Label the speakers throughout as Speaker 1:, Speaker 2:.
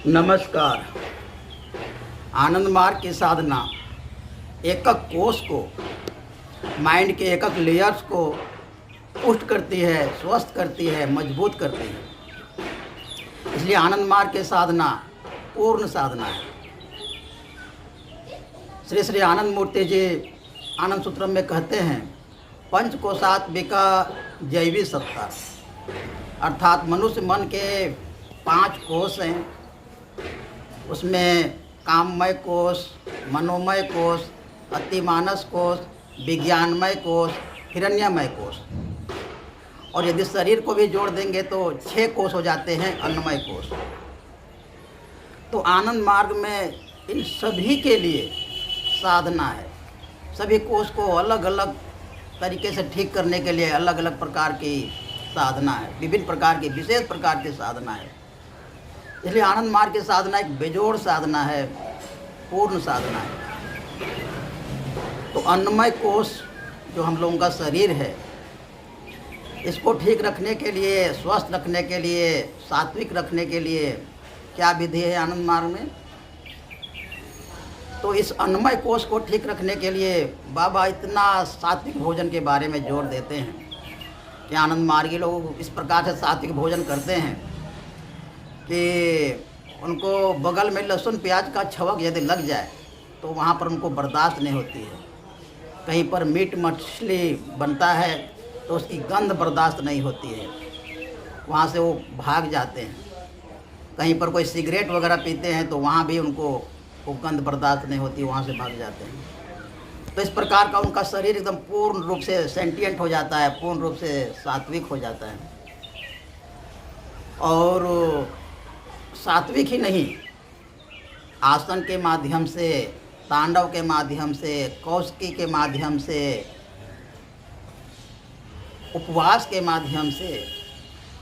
Speaker 1: नमस्कार। आनंद मार्ग की साधना एकक कोष को, माइंड के एकक लेयर्स को पुष्ट करती है, स्वस्थ करती है, मजबूत करती है। इसलिए आनंद मार्ग की साधना पूर्ण साधना है। श्री श्री आनंद मूर्ति जी आनंद सूत्रम में कहते हैं, पंचकोशात्मिका जैवी सत्ता, अर्थात मनुष्य मन के 5 कोष हैं। उसमें काममय कोष, मनोमय कोष, अतिमानस कोष, विज्ञानमय कोष, हिरण्यमय कोष, और यदि शरीर को भी जोड़ देंगे तो 6 कोष हो जाते हैं, अन्नमय कोष। तो आनंद मार्ग में इन सभी के लिए साधना है। सभी कोष को अलग अलग तरीके से ठीक करने के लिए अलग अलग प्रकार की साधना है, विभिन्न प्रकार की, विशेष प्रकार की साधना है। इसलिए आनंद मार्ग की साधना एक बेजोड़ साधना है, पूर्ण साधना है। तो अन्नमय कोष जो हम लोगों का शरीर है, इसको ठीक रखने के लिए, स्वस्थ रखने के लिए, सात्विक रखने के लिए क्या विधि है आनंद मार्ग में? तो इस अन्नमय कोष को ठीक रखने के लिए बाबा इतना सात्विक भोजन के बारे में जोर देते हैं कि आनंद मार्गी लोग इस प्रकार से सात्विक भोजन करते हैं कि उनको बगल में लहसुन प्याज का छवक यदि लग जाए तो वहाँ पर उनको बर्दाश्त नहीं होती है। कहीं पर मीट मछली बनता है तो उसकी गंध बर्दाश्त नहीं होती है, वहाँ से वो भाग जाते हैं। कहीं पर कोई सिगरेट वगैरह पीते हैं तो वहाँ भी उनको वो गंध बर्दाश्त नहीं होती, वहाँ से भाग जाते हैं। तो इस प्रकार का उनका शरीर एकदम पूर्ण रूप से सेंटिएंट हो जाता है, पूर्ण रूप से सात्विक हो जाता है। और सात्विक ही नहीं, आसन के माध्यम से, तांडव के माध्यम से, कौशिकी के माध्यम से, उपवास के माध्यम से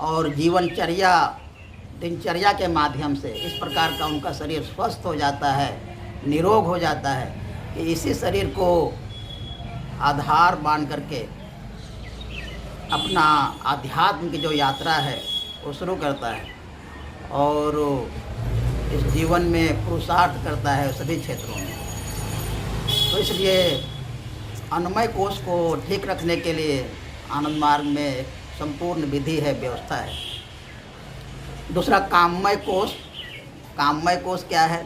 Speaker 1: और जीवनचर्या, दिनचर्या के माध्यम से इस प्रकार का उनका शरीर स्वस्थ हो जाता है, निरोग हो जाता है कि इसी शरीर को आधार मान करके अपना आध्यात्म की जो यात्रा है वो शुरू करता है और इस जीवन में पुरुषार्थ करता है सभी क्षेत्रों में। तो इसलिए अन्नमय कोष को ठीक रखने के लिए आनंद मार्ग में संपूर्ण विधि है, व्यवस्था है। दूसरा काममय कोष। काममय कोष क्या है?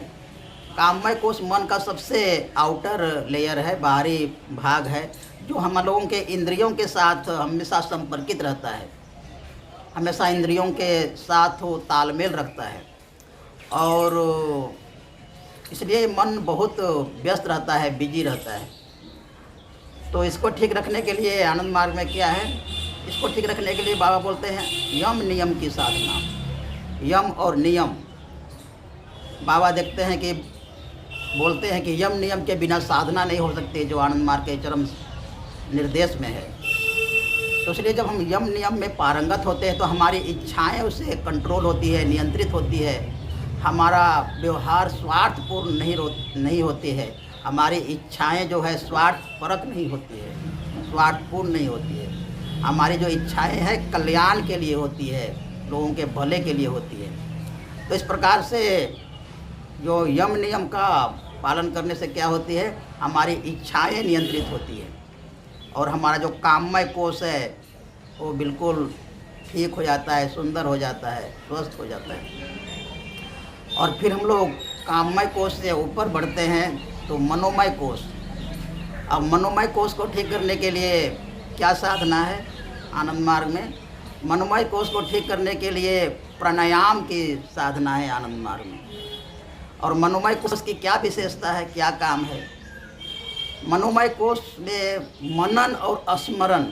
Speaker 1: काममय कोष मन का सबसे आउटर लेयर है, बाहरी भाग है, जो हम लोगों के इंद्रियों के साथ हमेशा संपर्कित रहता है, हमेशा इंद्रियों के साथ वो तालमेल रखता है और इसलिए मन बहुत व्यस्त रहता है, बिजी रहता है। तो इसको ठीक रखने के लिए आनंद मार्ग में क्या है? इसको ठीक रखने के लिए बाबा बोलते हैं यम नियम की साधना। यम और नियम, बाबा देखते हैं कि बोलते हैं कि यम नियम के बिना साधना नहीं हो सकती, जो आनंद मार्ग के चरम निर्देश में है। तो इसलिए जब हम यम नियम में पारंगत होते हैं तो हमारी इच्छाएं उससे कंट्रोल होती है, नियंत्रित होती है। हमारा व्यवहार स्वार्थपूर्ण नहीं होती है, हमारी इच्छाएं जो है स्वार्थपरक नहीं होती है, स्वार्थपूर्ण नहीं होती है। हमारी जो इच्छाएं हैं कल्याण के लिए होती है, लोगों के भले के लिए होती है। तो इस प्रकार से जो यम नियम का पालन करने से क्या होती है? हमारी इच्छाएं नियंत्रित होती है और हमारा जो काममय कोष है वो बिल्कुल ठीक हो जाता है, सुंदर हो जाता है, स्वस्थ हो जाता है। और फिर हम लोग काममय कोष से ऊपर बढ़ते हैं तो मनोमय कोष। अब मनोमय कोष को ठीक करने के लिए क्या साधना है आनंद मार्ग में? मनोमय कोष को ठीक करने के लिए प्राणायाम की साधना है आनंद मार्ग में। और मनोमय कोष की क्या विशेषता है, क्या काम है? मनोमय कोष में मनन और स्मरण,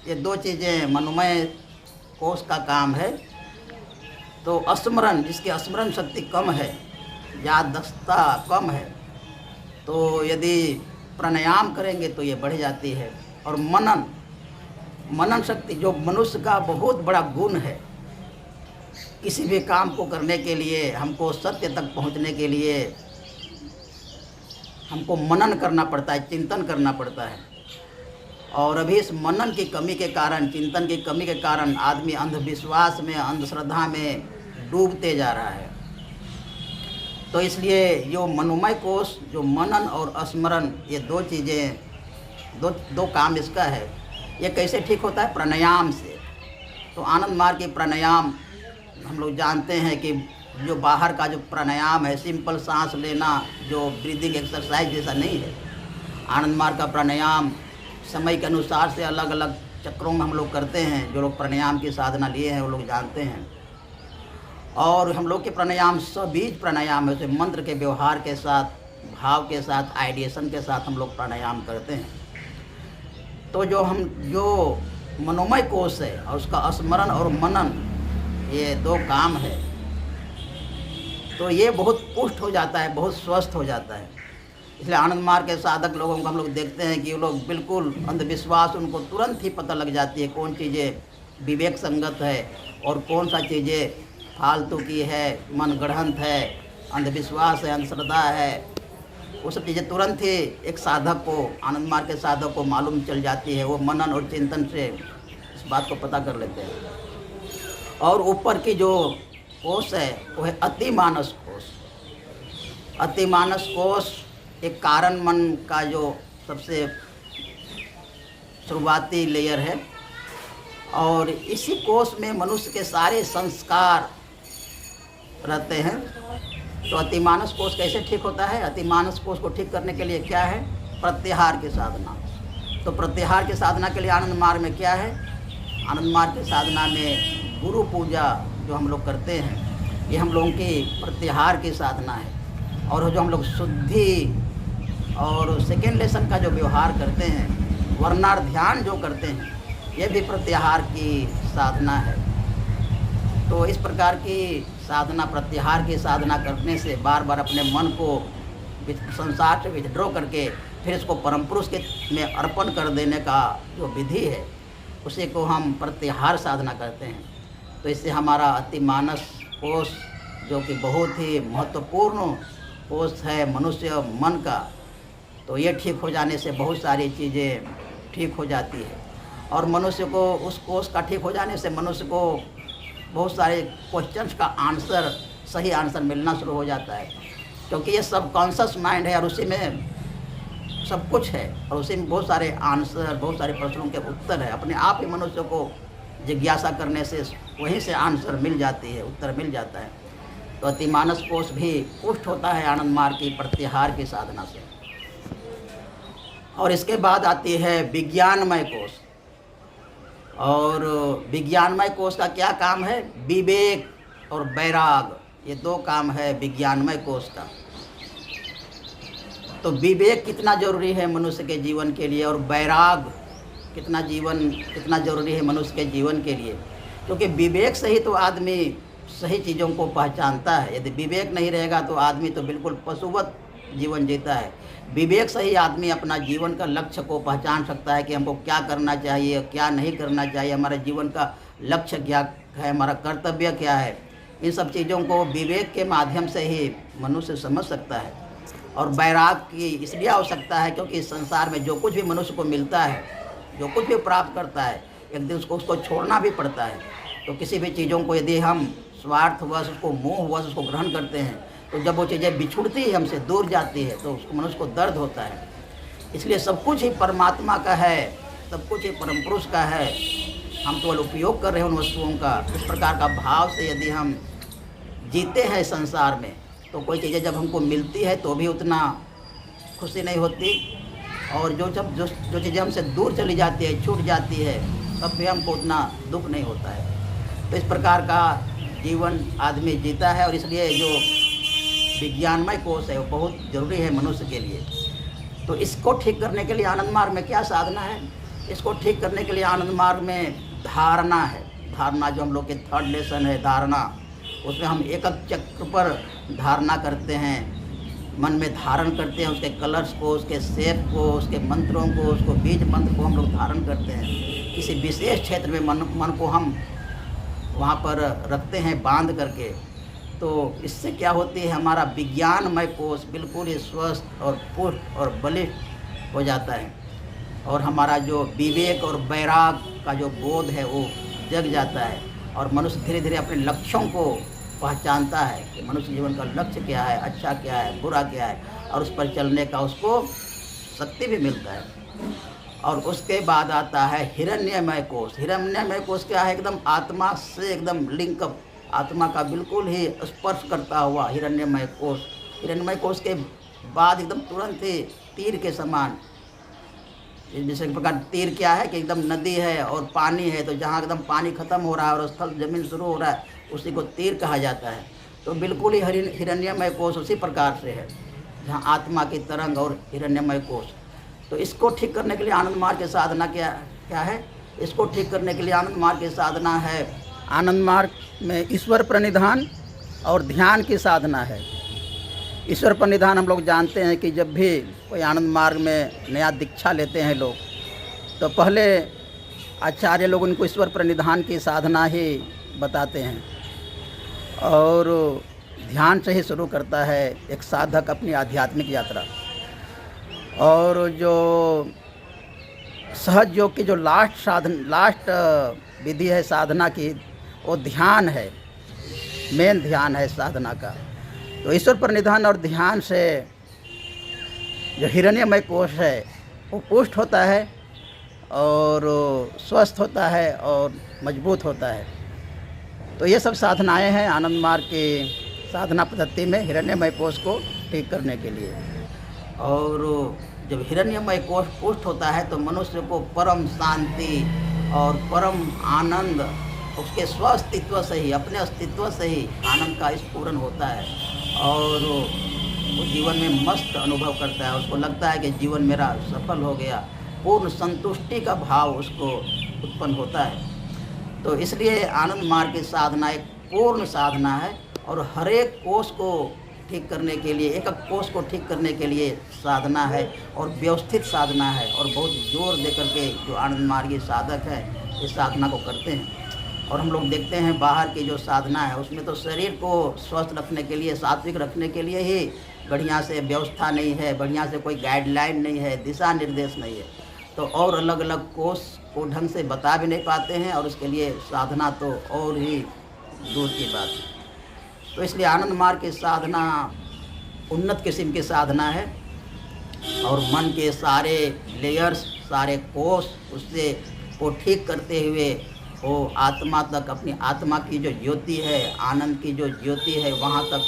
Speaker 1: ये 2 चीज़ें मनोमय कोष का काम है। तो स्मरण, जिसकी स्मरण शक्ति कम है, याददाश्त कम है, तो यदि प्राणायाम करेंगे तो ये बढ़ जाती है। और मनन शक्ति जो मनुष्य का बहुत बड़ा गुण है, किसी भी काम को करने के लिए, हमको सत्य तक पहुंचने के लिए हमको मनन करना पड़ता है, चिंतन करना पड़ता है। और अभी इस मनन की कमी के कारण, चिंतन की कमी के कारण आदमी अंधविश्वास में, अंधश्रद्धा में डूबते जा रहा है। तो इसलिए जो मनोमय कोश, जो मनन और स्मरण, ये दो चीज़ें, दो काम इसका है। ये कैसे ठीक होता है? प्राणायाम से। तो आनंद मार्ग के प्राणायाम हम लोग जानते हैं कि जो बाहर का जो प्राणायाम है, सिंपल सांस लेना, जो ब्रीदिंग एक्सरसाइज जैसा नहीं है। आनंद मार्ग का प्राणायाम समय के अनुसार से अलग अलग चक्रों में हम लोग करते हैं। जो लोग प्राणायाम की साधना लिए हैं वो लोग जानते हैं। और हम लोग के प्राणायाम सबीज प्राणायाम है, उसे मंत्र के व्यवहार के साथ, भाव के साथ, आइडिएशन के साथ हम लोग प्राणायाम करते हैं। तो जो मनोमय कोश है और उसका स्मरण और मनन, ये दो काम है, तो ये बहुत पुष्ट हो जाता है, बहुत स्वस्थ हो जाता है। इसलिए आनंद मार्ग के साधक लोगों को हम लोग देखते हैं कि वो लोग बिल्कुल अंधविश्वास, उनको तुरंत ही पता लग जाती है कौन चीज़ें विवेक संगत है और कौन सा चीज़ें फालतू की है, मन गढ़ंत है, अंधविश्वास है, अंधश्रद्धा है। वो सब चीज़ें तुरंत ही एक साधक को, आनंद मार्ग के साधक को मालूम चल जाती है। वो मनन और चिंतन से इस बात को पता कर लेते हैं। और ऊपर की जो कोश है वो है अतिमानस कोश। अतिमानस कोश एक कारण मन का जो सबसे शुरुआती लेयर है, और इसी कोश में मनुष्य के सारे संस्कार रहते हैं। तो अतिमानस कोश कैसे ठीक होता है? अतिमानस कोश को ठीक करने के लिए क्या है? प्रत्याहार की साधना। तो प्रत्याहार की साधना के लिए आनंद मार्ग में क्या है? आनंद मार्ग की साधना में गुरु पूजा जो हम लोग करते हैं, ये हम लोगों की प्रत्याहार की साधना है। और जो हम लोग शुद्धि और सेकेंड लेसन का जो व्यवहार करते हैं, वर्णार्थ ध्यान जो करते हैं, ये भी प्रत्याहार की साधना है। तो इस प्रकार की साधना, प्रत्याहार की साधना करने से बार बार अपने मन को संसार से विथड्रॉ करके फिर इसको परम पुरुष के में अर्पण कर देने का जो विधि है, उसी को हम प्रत्याहार साधना करते हैं। तो इससे हमारा अतिमानस कोश, जो कि बहुत ही महत्वपूर्ण कोश है मनुष्य मन का, तो ये ठीक हो जाने से बहुत सारी चीज़ें ठीक हो जाती है। और मनुष्य को, उस कोश का ठीक हो जाने से मनुष्य को बहुत सारे क्वेश्चंस का आंसर, सही आंसर मिलना शुरू हो जाता है। क्योंकि ये सब कॉन्शस माइंड है और उसी में सब कुछ है, और उसी में बहुत सारे आंसर, बहुत सारे प्रश्नों के उत्तर है। अपने आप ही मनुष्य को जिज्ञासा करने से वहीं से आंसर मिल जाती है, उत्तर मिल जाता है। तो अतिमानस कोश भी पुष्ट होता है आनंद मार्ग की प्रत्याहार की साधना से। और इसके बाद आती है विज्ञानमय कोश। और विज्ञानमय कोश का क्या काम है? विवेक और वैराग, ये दो काम है विज्ञानमय कोश का। तो विवेक कितना जरूरी है मनुष्य के जीवन के लिए, और वैराग कितना जरूरी है मनुष्य के जीवन के लिए। क्योंकि विवेक से ही तो आदमी सही चीज़ों को पहचानता है। यदि विवेक नहीं रहेगा तो आदमी तो बिल्कुल पशुवत जीवन जीता है। विवेक से ही आदमी अपना जीवन का लक्ष्य को पहचान सकता है कि हमको क्या करना चाहिए, क्या नहीं करना चाहिए, हमारे जीवन का लक्ष्य क्या है, हमारा कर्तव्य क्या है। इन सब चीज़ों को विवेक के माध्यम से ही मनुष्य समझ सकता है। और वैराग की इसलिए आवश्यकता है क्योंकि इस संसार में जो कुछ भी मनुष्य को मिलता है, जो कुछ भी प्राप्त करता है, एक दिन उसको छोड़ना भी पड़ता है। तो किसी भी चीज़ों को यदि हम स्वार्थवश, उसको मोहवश उसको ग्रहण करते हैं, तो जब वो चीज़ें बिछुड़ती है, हमसे दूर जाती है, तो उसको मनुष्य को दर्द होता है। इसलिए सब कुछ ही परमात्मा का है, सब कुछ ही परम पुरुष का है, हम केवल उपयोग कर रहे हैं उन वस्तुओं का। इस प्रकार का भाव से यदि हम जीते हैं संसार में, तो कोई चीज़ें जब हमको मिलती है तो भी उतना खुशी नहीं होती, और जो चीज़ें हमसे दूर चली जाती है, छूट जाती है, तब भी हमको उतना दुख नहीं होता है। तो इस प्रकार का जीवन आदमी जीता है। और इसलिए जो विज्ञानमय कोश है वो बहुत ज़रूरी है मनुष्य के लिए। तो इसको ठीक करने के लिए आनंद मार्ग में क्या साधना है? इसको ठीक करने के लिए आनंद मार्ग में धारणा है। धारणा जो हम लोग के थर्ड लेसन है, धारणा, उसमें हम एकक चक्र पर धारणा करते हैं, मन में धारण करते हैं उसके कलर्स को, उसके शेप को, उसके मंत्रों को, उसको बीज मंत्र को हम लोग धारण करते हैं। किसी विशेष क्षेत्र में मन को हम वहाँ पर रखते हैं बांध करके। तो इससे क्या होती है, हमारा विज्ञानमय कोश बिल्कुल ही स्वस्थ और पुष्ट और बलिष्ठ हो जाता है, और हमारा जो विवेक और वैराग का जो बोध है वो जग जाता है, और मनुष्य धीरे धीरे अपने लक्ष्यों को पहचानता है कि मनुष्य जीवन का लक्ष्य क्या है, अच्छा क्या है, बुरा क्या है, और उस पर चलने का उसको शक्ति भी मिलता है। और उसके बाद आता है हिरण्यमय कोश। हिरण्यमय कोश क्या है? एकदम आत्मा से एकदम लिंकअप, आत्मा का बिल्कुल ही स्पर्श करता हुआ हिरण्यमय कोश। हिरण्यमय कोश के बाद एकदम तुरंत ही तीर के समान, जैसे प्रकार तीर क्या है कि एकदम नदी है और पानी है, तो जहाँ एकदम पानी खत्म हो रहा है और स्थल जमीन शुरू हो रहा है, उसी को तीर कहा जाता है। तो बिल्कुल ही हिरण्यमय कोश उसी प्रकार से है, जहाँ आत्मा की तरंग और हिरण्यमय कोश। तो इसको ठीक करने के लिए आनंद मार्ग की साधना क्या है? इसको ठीक करने के लिए आनंद मार्ग की साधना है, आनंद मार्ग में ईश्वर प्रणिधान और ध्यान की साधना है। ईश्वर प्रणिधान हम लोग जानते हैं कि जब भी कोई आनंद मार्ग में नया दीक्षा लेते हैं लोग, तो पहले आचार्य लोग उनको ईश्वर प्रणिधान की साधना ही बताते हैं, और ध्यान से ही शुरू करता है एक साधक अपनी आध्यात्मिक यात्रा। और जो सहज योग की जो लास्ट विधि है साधना की, वो ध्यान है, मेन ध्यान है साधना का। तो ईश्वर प्रणिधान और ध्यान से जो हिरण्यमय कोश है वो पुष्ट होता है और स्वस्थ होता है और मजबूत होता है। तो ये सब साधनाएं हैं आनंद मार्ग की साधना पद्धति में हिरण्यमय कोश को ठीक करने के लिए। और जब हिरण्यमय कोश पुष्ट होता है तो मनुष्य को परम शांति और परम आनंद, उसके स्वास्तित्व से ही, अपने अस्तित्व से ही आनंद का स्फुरन होता है, और वो जीवन में मस्त अनुभव करता है। उसको लगता है कि जीवन मेरा सफल हो गया, पूर्ण संतुष्टि का भाव उसको उत्पन्न होता है। तो इसलिए आनंद मार्ग की साधना एक पूर्ण साधना है, और हर एक कोष को ठीक करने के लिए, एक एक कोष को ठीक करने के लिए साधना है, और व्यवस्थित साधना है, और बहुत जोर दे करके जो आनंद मार्गी साधक है इस साधना को करते हैं। और हम लोग देखते हैं बाहर की जो साधना है उसमें तो शरीर को स्वस्थ रखने के लिए, सात्विक रखने के लिए ही बढ़िया से व्यवस्था नहीं है, बढ़िया से कोई गाइडलाइन नहीं है, दिशा निर्देश नहीं है, तो और अलग अलग कोर्स को ढंग से बता भी नहीं पाते हैं, और उसके लिए साधना तो और ही दूर की बात है। तो इसलिए आनंद मार्ग की साधना उन्नत किस्म की साधना है, और मन के सारे लेयर्स, सारे कोष उससे को ठीक करते हुए वो आत्मा तक, अपनी आत्मा की जो ज्योति है, आनंद की जो ज्योति है, वहाँ तक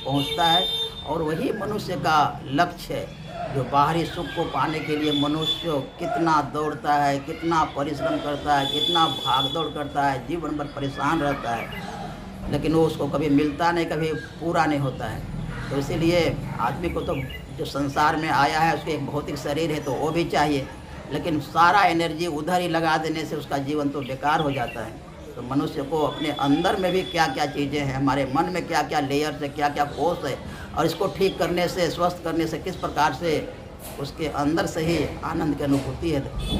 Speaker 1: पहुँचता है। और वही मनुष्य का लक्ष्य है। जो बाहरी सुख को पाने के लिए मनुष्य कितना दौड़ता है, कितना परिश्रम करता है, कितना भाग दौड़ करता है, जीवन भर परेशान रहता है, लेकिन वो उसको कभी मिलता नहीं, कभी पूरा नहीं होता है। तो इसीलिए आदमी को तो जो संसार में आया है उसके एक भौतिक शरीर है तो वो भी चाहिए, लेकिन सारा एनर्जी उधर ही लगा देने से उसका जीवन तो बेकार हो जाता है। तो मनुष्य को अपने अंदर में भी क्या क्या चीज़ें हैं, हमारे मन में क्या क्या लेयर्स है, क्या क्या कोष है, और इसको ठीक करने से, स्वस्थ करने से किस प्रकार से उसके अंदर से ही आनंद की अनुभूति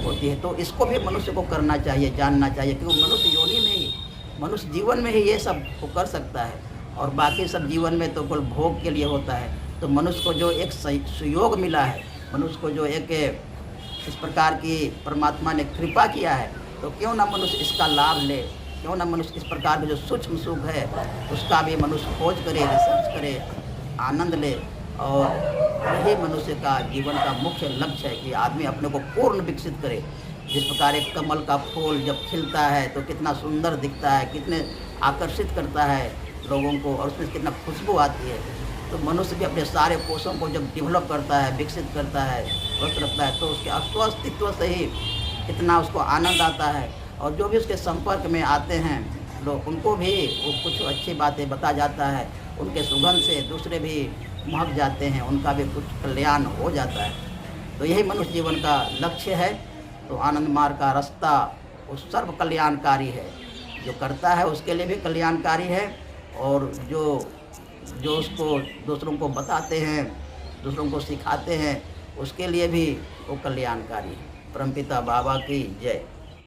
Speaker 1: होती है। तो इसको भी मनुष्य को करना चाहिए, जानना चाहिए, क्योंकि मनुष्य योनि में ही, मनुष्य जीवन में ही ये सब वो कर सकता है, और बाकी सब जीवन में तो केवल भोग के लिए होता है। तो मनुष्य को जो एक सुयोग मिला है, मनुष्य को जो एक इस प्रकार की परमात्मा ने कृपा किया है, तो क्यों ना मनुष्य इसका लाभ ले, क्यों ना मनुष्य इस प्रकार के जो सूक्ष्म सुख है उसका भी मनुष्य खोज करे, रिसर्च करे, आनंद ले। और यही मनुष्य का जीवन का मुख्य लक्ष्य है कि आदमी अपने को पूर्ण विकसित करे। जिस प्रकार एक कमल का फूल जब खिलता है तो कितना सुंदर दिखता है, कितने आकर्षित करता है लोगों को, और उसमें कितना खुशबू आती है। तो मनुष्य भी अपने सारे कोषों को जब डेवलप करता है, विकसित करता है, स्वस्थ रखता है, तो उसके अस्तित्व से ही कितना उसको आनंद आता है। और जो भी उसके संपर्क में आते हैं लोग, उनको भी वो कुछ अच्छी बातें बता जाता है, उनके सुगंध से दूसरे भी महक जाते हैं, उनका भी कुछ कल्याण हो जाता है। तो यही मनुष्य जीवन का लक्ष्य है। तो आनंद मार्ग का रास्ता वो सर्व कल्याणकारी है, जो करता है उसके लिए भी कल्याणकारी है, और जो उसको दूसरों को बताते हैं, दूसरों को सिखाते हैं, उसके लिए भी वो कल्याणकारी है। परमपिता बाबा की जय।